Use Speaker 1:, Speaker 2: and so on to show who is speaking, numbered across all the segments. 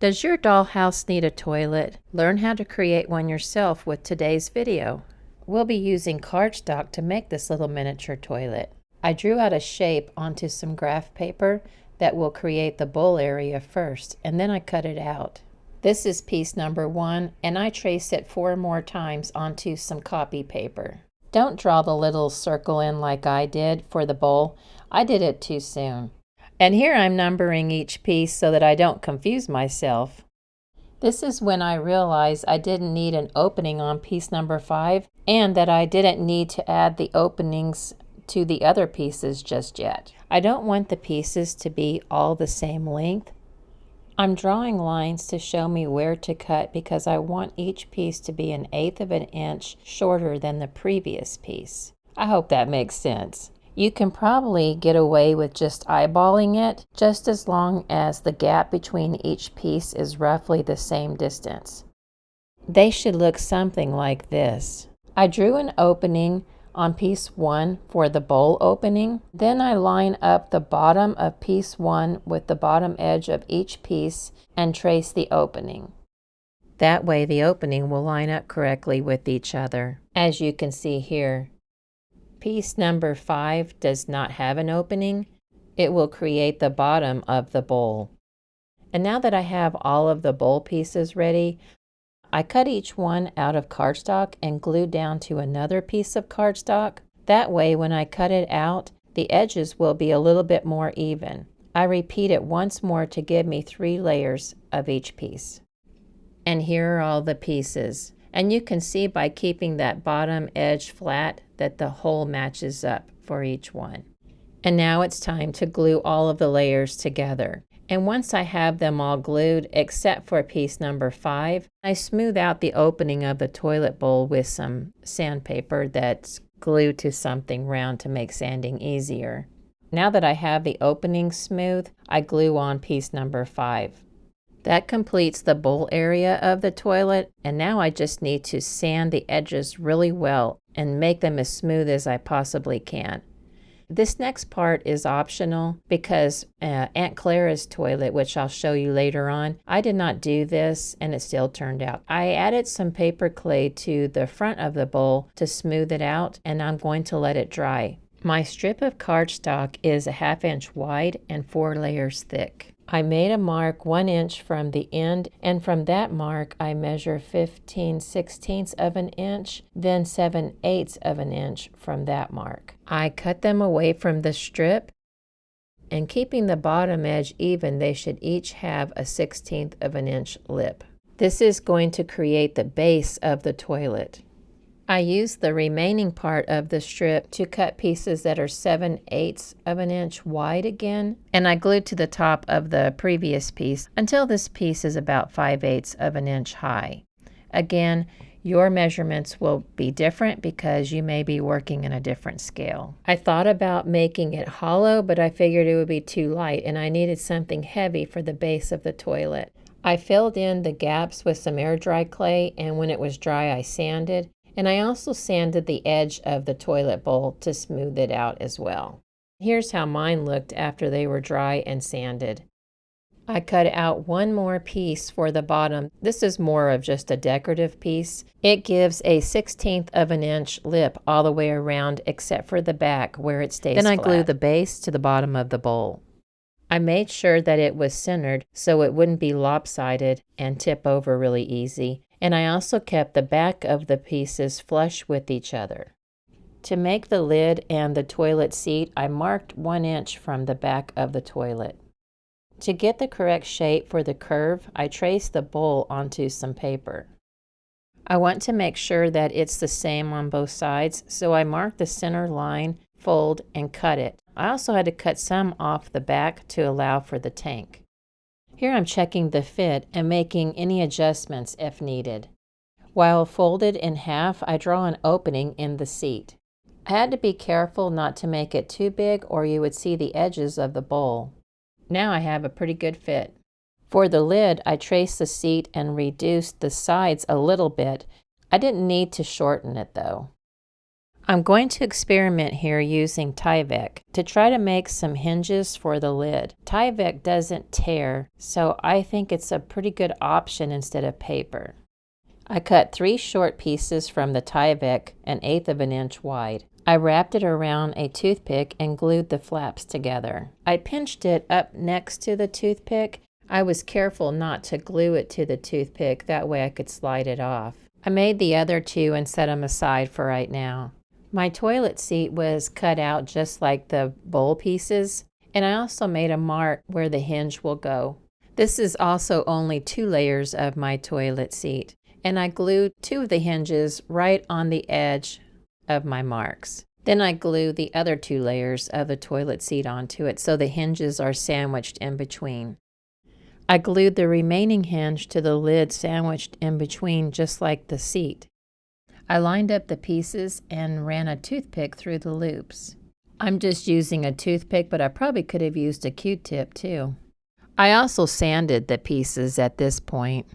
Speaker 1: Does your dollhouse need a toilet? Learn how to create one yourself with today's video. We'll be using cardstock to make this little miniature toilet. I drew out a shape onto some graph paper that will create the bowl area first, and then I cut it out. This is piece number 1, and I trace it 4 more times onto some copy paper. Don't draw the little circle in like I did for the bowl. I did it too soon. And here I'm numbering each piece so that I don't confuse myself. This is when I realized I didn't need an opening on piece number 5 and that I didn't need to add the openings to the other pieces just yet. I don't want the pieces to be all the same length. I'm drawing lines to show me where to cut because I want each piece to be 1/8 of an inch shorter than the previous piece. I hope that makes sense. You can probably get away with just eyeballing it, just as long as the gap between each piece is roughly the same distance. They should look something like this. I drew an opening on piece 1 for the bowl opening. Then I line up the bottom of piece 1 with the bottom edge of each piece and trace the opening. That way the opening will line up correctly with each other, as you can see here. Piece number 5 does not have an opening. It will create the bottom of the bowl. And now that I have all of the bowl pieces ready, I cut each one out of cardstock and glue down to another piece of cardstock. That way when I cut it out, the edges will be a little bit more even. I repeat it once more to give me 3 layers of each piece. And here are all the pieces. And you can see by keeping that bottom edge flat that the hole matches up for each one. And now it's time to glue all of the layers together. And once I have them all glued, except for piece number 5, I smooth out the opening of the toilet bowl with some sandpaper that's glued to something round to make sanding easier. Now that I have the opening smooth, I glue on piece number 5. That completes the bowl area of the toilet, and now I just need to sand the edges really well and make them as smooth as I possibly can. This next part is optional because Aunt Clara's toilet, which I'll show you later on, I did not do this and it still turned out. I added some paper clay to the front of the bowl to smooth it out, and I'm going to let it dry. My strip of cardstock is 1/2 inch wide and 4 layers thick. I made a mark 1 inch from the end, and from that mark I measure 15/16 of an inch, then 7/8 of an inch from that mark. I cut them away from the strip, and keeping the bottom edge even, they should each have a 1/16 of an inch lip. This is going to create the base of the toilet. I used the remaining part of the strip to cut pieces that are 7/8 of an inch wide again, and I glued to the top of the previous piece until this piece is about 5/8 of an inch high. Again, your measurements will be different because you may be working in a different scale. I thought about making it hollow, but I figured it would be too light and I needed something heavy for the base of the toilet. I filled in the gaps with some air dry clay, and when it was dry I sanded. And I also sanded the edge of the toilet bowl to smooth it out as well. Here's how mine looked after they were dry and sanded. I cut out 1 more piece for the bottom. This is more of just a decorative piece. It gives a 1/16 of an inch lip all the way around except for the back where it stays flat. Then I glued the base to the bottom of the bowl. I made sure that it was centered so it wouldn't be lopsided and tip over really easy. And I also kept the back of the pieces flush with each other. To make the lid and the toilet seat, I marked 1 inch from the back of the toilet. To get the correct shape for the curve, I traced the bowl onto some paper. I want to make sure that it's the same on both sides, so I marked the center line, fold, and cut it. I also had to cut some off the back to allow for the tank. Here I'm checking the fit and making any adjustments if needed. While folded in half, I draw an opening in the seat. I had to be careful not to make it too big or you would see the edges of the bowl. Now I have a pretty good fit. For the lid, I traced the seat and reduced the sides a little bit. I didn't need to shorten it though. I'm going to experiment here using Tyvek to try to make some hinges for the lid. Tyvek doesn't tear, so I think it's a pretty good option instead of paper. I cut 3 short pieces from the Tyvek, 1/8 of an inch wide. I wrapped it around a toothpick and glued the flaps together. I pinched it up next to the toothpick. I was careful not to glue it to the toothpick, that way I could slide it off. I made the other 2 and set them aside for right now. My toilet seat was cut out just like the bowl pieces, and I also made a mark where the hinge will go. This is also only 2 layers of my toilet seat, and I glued 2 of the hinges right on the edge of my marks. Then I glued the other 2 layers of the toilet seat onto it so the hinges are sandwiched in between. I glued the remaining hinge to the lid sandwiched in between just like the seat. I lined up the pieces and ran a toothpick through the loops. I'm just using a toothpick, but I probably could have used a Q-tip too. I also sanded the pieces at this point.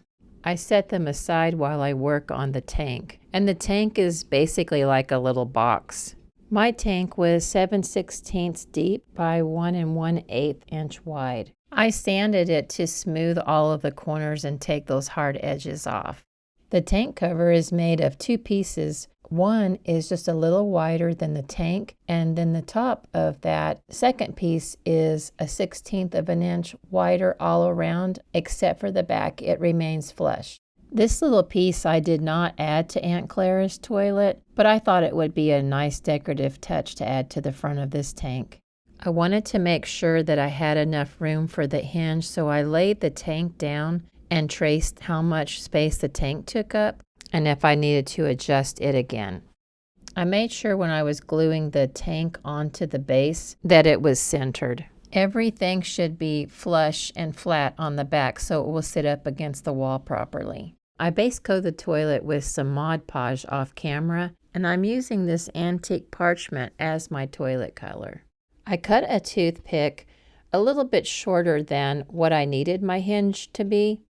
Speaker 1: I set them aside while I work on the tank, and the tank is basically like a little box. My tank was 7/16 deep by 1 1/8 inch wide. I sanded it to smooth all of the corners and take those hard edges off. The tank cover is made of 2 pieces. One is just a little wider than the tank, and then the top of that second piece is a 1/16 of an inch wider all around, except for the back. It remains flush. This little piece I did not add to Aunt Clara's toilet, but I thought it would be a nice decorative touch to add to the front of this tank. I wanted to make sure that I had enough room for the hinge, so I laid the tank down and traced how much space the tank took up and if I needed to adjust it again. I made sure when I was gluing the tank onto the base that it was centered. Everything should be flush and flat on the back so it will sit up against the wall properly. I base coat the toilet with some Mod Podge off camera, and I'm using this antique parchment as my toilet color. I cut a toothpick a little bit shorter than what I needed my hinge to be,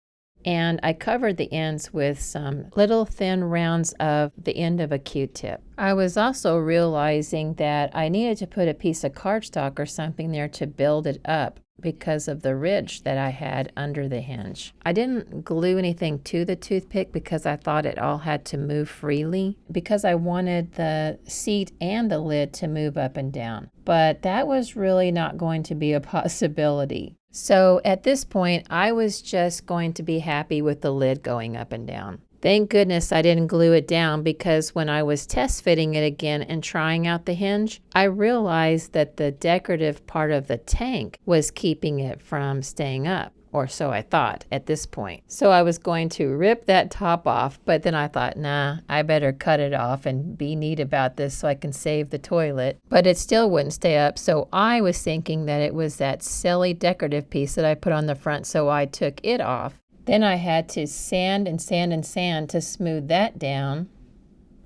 Speaker 1: and I covered the ends with some little thin rounds of the end of a Q-tip. I was also realizing that I needed to put a piece of cardstock or something there to build it up because of the ridge that I had under the hinge. I didn't glue anything to the toothpick because I thought it all had to move freely because I wanted the seat and the lid to move up and down. But that was really not going to be a possibility. So at this point, I was just going to be happy with the lid going up and down. Thank goodness I didn't glue it down because when I was test fitting it again and trying out the hinge, I realized that the decorative part of the tank was keeping it from staying up, or so I thought at this point. So I was going to rip that top off, but then I thought, nah, I better cut it off and be neat about this so I can save the toilet. But it still wouldn't stay up, so I was thinking that it was that silly decorative piece that I put on the front, so I took it off. Then I had to sand and sand and sand to smooth that down.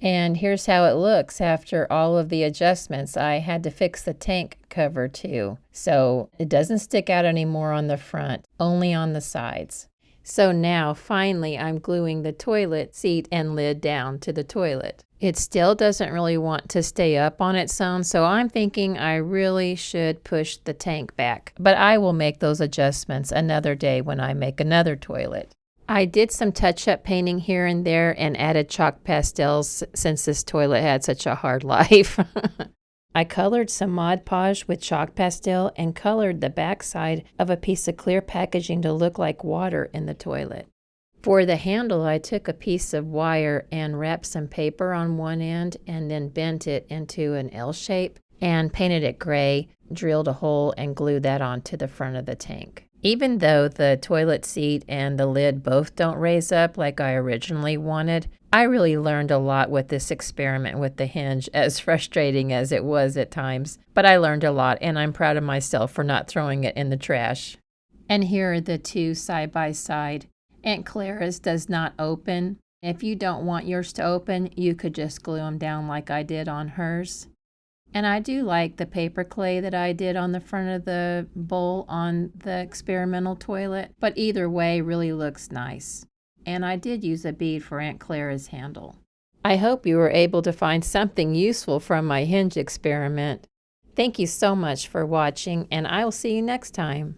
Speaker 1: And here's how it looks after all of the adjustments. I had to fix the tank cover too. So it doesn't stick out anymore on the front, only on the sides. So now finally I'm gluing the toilet seat and lid down to the toilet. It still doesn't really want to stay up on its own, so I'm thinking I really should push the tank back. But I will make those adjustments another day when I make another toilet. I did some touch-up painting here and there and added chalk pastels since this toilet had such a hard life. I colored some Mod Podge with chalk pastel and colored the backside of a piece of clear packaging to look like water in the toilet. For the handle, I took a piece of wire and wrapped some paper on one end and then bent it into an L shape and painted it gray, drilled a hole, and glued that onto the front of the tank. Even though the toilet seat and the lid both don't raise up like I originally wanted, I really learned a lot with this experiment with the hinge, as frustrating as it was at times. But I learned a lot, and I'm proud of myself for not throwing it in the trash. And here are the two side by side. Aunt Clara's does not open. If you don't want yours to open, you could just glue them down like I did on hers. And I do like the paper clay that I did on the front of the bowl on the experimental toilet, but either way really looks nice. And I did use a bead for Aunt Clara's handle. I hope you were able to find something useful from my Hinge experiment. Thank you so much for watching, and I'll see you next time.